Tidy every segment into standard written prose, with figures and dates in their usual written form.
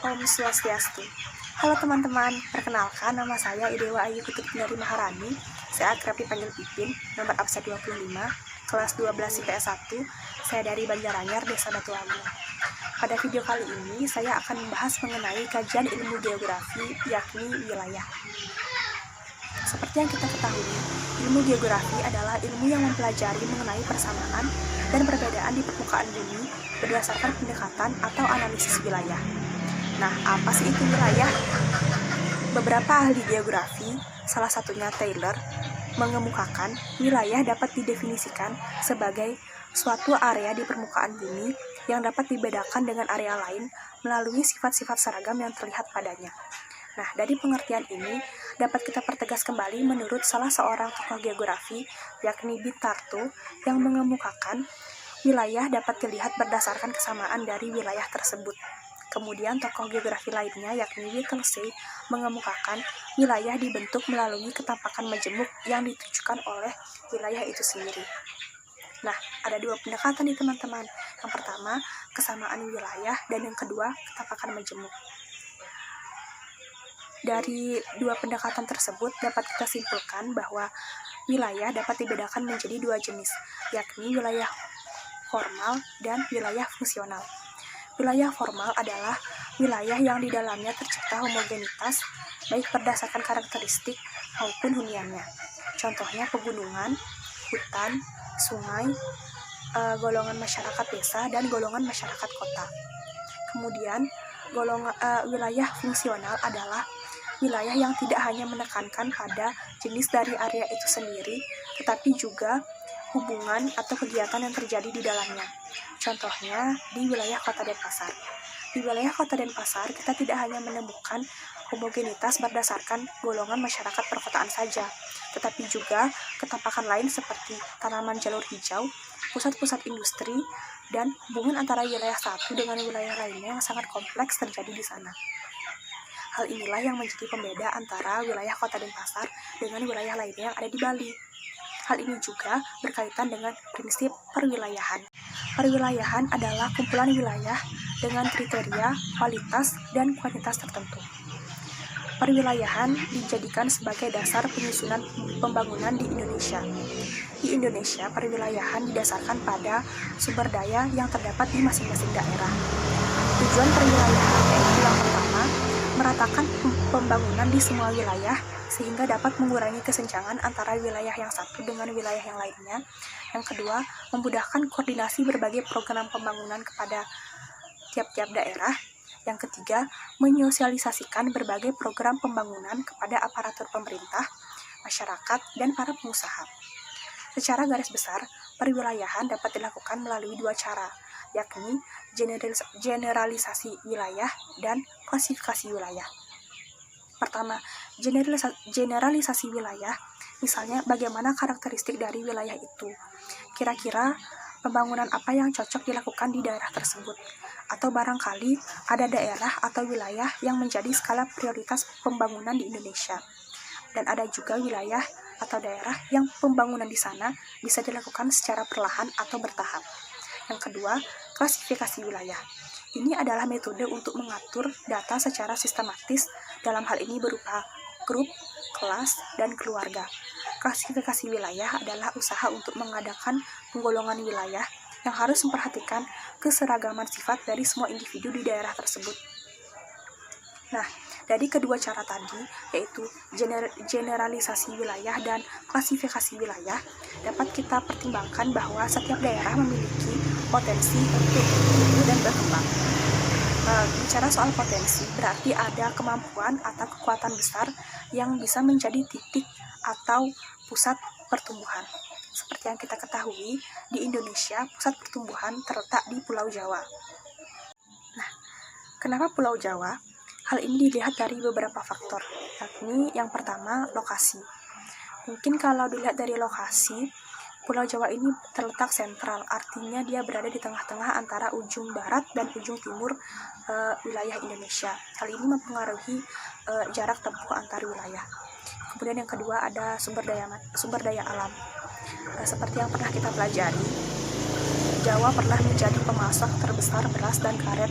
Om Swastiastu. Halo teman-teman, perkenalkan nama saya Idewa Ayu Putri Kendari Maharani. Saya akrab dipanggil Pipin, nomor absen 25, kelas 12 IPS 1. Saya dari Banjaranyar, Desa Batu Agung. Pada video kali ini, saya akan membahas mengenai kajian ilmu geografi, yakni wilayah. Seperti yang kita ketahui, ilmu geografi adalah ilmu yang mempelajari mengenai persamaan dan perbedaan di permukaan bumi berdasarkan pendekatan atau analisis wilayah. Nah, apa sih itu wilayah? Beberapa ahli geografi, salah satunya Taylor, mengemukakan wilayah dapat didefinisikan sebagai suatu area di permukaan bumi yang dapat dibedakan dengan area lain melalui sifat-sifat seragam yang terlihat padanya. Nah, dari pengertian ini dapat kita pertegas kembali menurut salah seorang tokoh geografi, yakni Bitarto, yang mengemukakan wilayah dapat dilihat berdasarkan kesamaan dari wilayah tersebut. Kemudian tokoh geografi lainnya, yakni Whittlesey, mengemukakan wilayah dibentuk melalui ketampakan majemuk yang ditujukan oleh wilayah itu sendiri. Nah, ada dua pendekatan nih teman-teman. Yang pertama, kesamaan wilayah, dan yang kedua, ketampakan majemuk. Dari dua pendekatan tersebut dapat kita simpulkan bahwa wilayah dapat dibedakan menjadi dua jenis, yakni wilayah formal dan wilayah fungsional. Wilayah formal adalah wilayah yang di dalamnya tercipta homogenitas baik berdasarkan karakteristik maupun huniannya. Contohnya pegunungan, hutan, sungai, golongan masyarakat desa, dan golongan masyarakat kota. Kemudian wilayah fungsional adalah wilayah yang tidak hanya menekankan pada jenis dari area itu sendiri, tetapi juga hubungan atau kegiatan yang terjadi di dalamnya. Contohnya di wilayah Kota Denpasar. Di wilayah Kota Denpasar, kita tidak hanya menemukan homogenitas berdasarkan golongan masyarakat perkotaan saja, tetapi juga ketampakan lain seperti tanaman jalur hijau, pusat-pusat industri, dan hubungan antara wilayah satu dengan wilayah lainnya yang sangat kompleks terjadi di sana. Hal inilah yang menjadi pembeda antara wilayah Kota Denpasar dengan wilayah lainnya yang ada di Bali. Hal ini juga berkaitan dengan prinsip perwilayahan. Perwilayahan adalah kumpulan wilayah dengan kriteria, kualitas, dan kuantitas tertentu. Perwilayahan dijadikan sebagai dasar penyusunan pembangunan di Indonesia. Di Indonesia, perwilayahan didasarkan pada sumber daya yang terdapat di masing-masing daerah. Tujuan perwilayahan yaitu yang pertama, meratakan pembangunan di semua wilayah sehingga dapat mengurangi kesenjangan antara wilayah yang satu dengan wilayah yang lainnya. Yang kedua, memudahkan koordinasi berbagai program pembangunan kepada tiap-tiap daerah. Yang ketiga, menyosialisasikan berbagai program pembangunan kepada aparatur pemerintah, masyarakat, dan para pengusaha. Secara garis besar, perwilayahan dapat dilakukan melalui dua cara, yakni generalisasi wilayah dan klasifikasi wilayah. Pertama, generalisasi wilayah, misalnya bagaimana karakteristik dari wilayah itu. Kira-kira pembangunan apa yang cocok dilakukan di daerah tersebut. Atau barangkali ada daerah atau wilayah yang menjadi skala prioritas pembangunan di Indonesia. Dan ada juga wilayah atau daerah yang pembangunan di sana bisa dilakukan secara perlahan atau bertahap. Yang kedua, klasifikasi wilayah. Ini adalah metode untuk mengatur data secara sistematis, dalam hal ini berupa grup, kelas, dan keluarga. Klasifikasi wilayah adalah usaha untuk mengadakan penggolongan wilayah yang harus memperhatikan keseragaman sifat dari semua individu di daerah tersebut. Nah, dari kedua cara tadi, yaitu generalisasi wilayah dan klasifikasi wilayah, dapat kita pertimbangkan bahwa setiap daerah memiliki potensi untuk tumbuh dan berkembang. Bicara soal potensi, berarti ada kemampuan atau kekuatan besar yang bisa menjadi titik atau pusat pertumbuhan. Seperti yang kita ketahui, di Indonesia pusat pertumbuhan terletak di Pulau Jawa. Nah, kenapa Pulau Jawa? Hal ini dilihat dari beberapa faktor, yakni yang pertama, lokasi. Mungkin kalau dilihat dari lokasi, Pulau Jawa ini terletak sentral, artinya dia berada di tengah-tengah antara ujung barat dan ujung timur wilayah Indonesia. Hal ini mempengaruhi jarak tempuh antar wilayah. Kemudian yang kedua ada sumber daya alam. Seperti yang pernah kita pelajari, Jawa pernah menjadi pemasok terbesar beras dan karet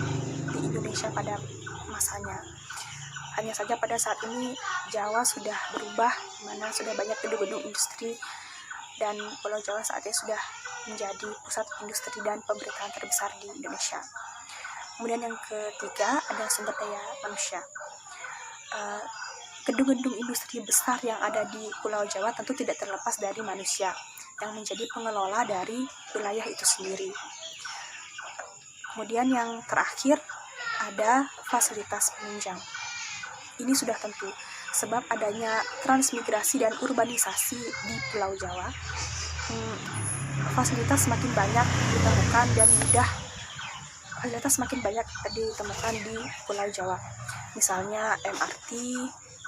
di Indonesia pada masanya. Hanya saja pada saat ini Jawa sudah berubah, mana sudah banyak gedung-gedung industri, dan Pulau Jawa saat ini sudah menjadi pusat industri dan pemerintahan terbesar di Indonesia. Kemudian yang ketiga ada sumber daya manusia. Gedung-gedung industri besar yang ada di Pulau Jawa tentu tidak terlepas dari manusia yang menjadi pengelola dari wilayah itu sendiri. Kemudian yang terakhir ada fasilitas penunjang. Ini sudah tentu, sebab adanya transmigrasi dan urbanisasi di Pulau Jawa, fasilitas semakin banyak ditemukan dan ditemukan di Pulau Jawa. Misalnya MRT,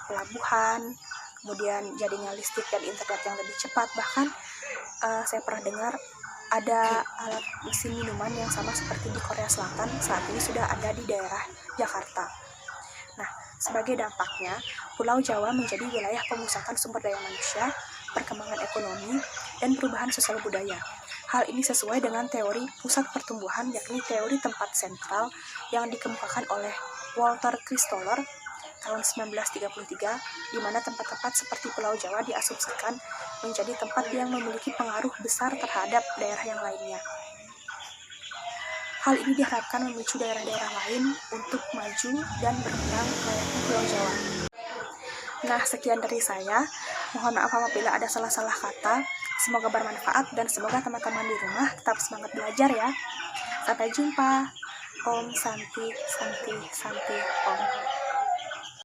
pelabuhan, kemudian jadinya listrik dan internet yang lebih cepat. Bahkan saya pernah dengar ada alat mesin minuman yang sama seperti di Korea Selatan saat ini sudah ada di daerah Jakarta. Nah, sebagai dampaknya, Pulau Jawa menjadi wilayah pemusatan sumber daya manusia, perkembangan ekonomi, dan perubahan sosial budaya. Hal ini sesuai dengan teori pusat pertumbuhan, yakni teori tempat sentral yang dikemukakan oleh Walter Christoller tahun 1933, di mana tempat-tempat seperti Pulau Jawa diasumsikan menjadi tempat yang memiliki pengaruh besar terhadap daerah yang lainnya. Hal ini diharapkan memicu daerah-daerah lain untuk maju dan berkembang layaknya Pulau Jawa. Nah, sekian dari saya. Mohon maaf apabila ada salah-salah kata. Semoga bermanfaat dan semoga teman-teman di rumah tetap semangat belajar ya. Sampai jumpa. Om Santi Santi Santi Om.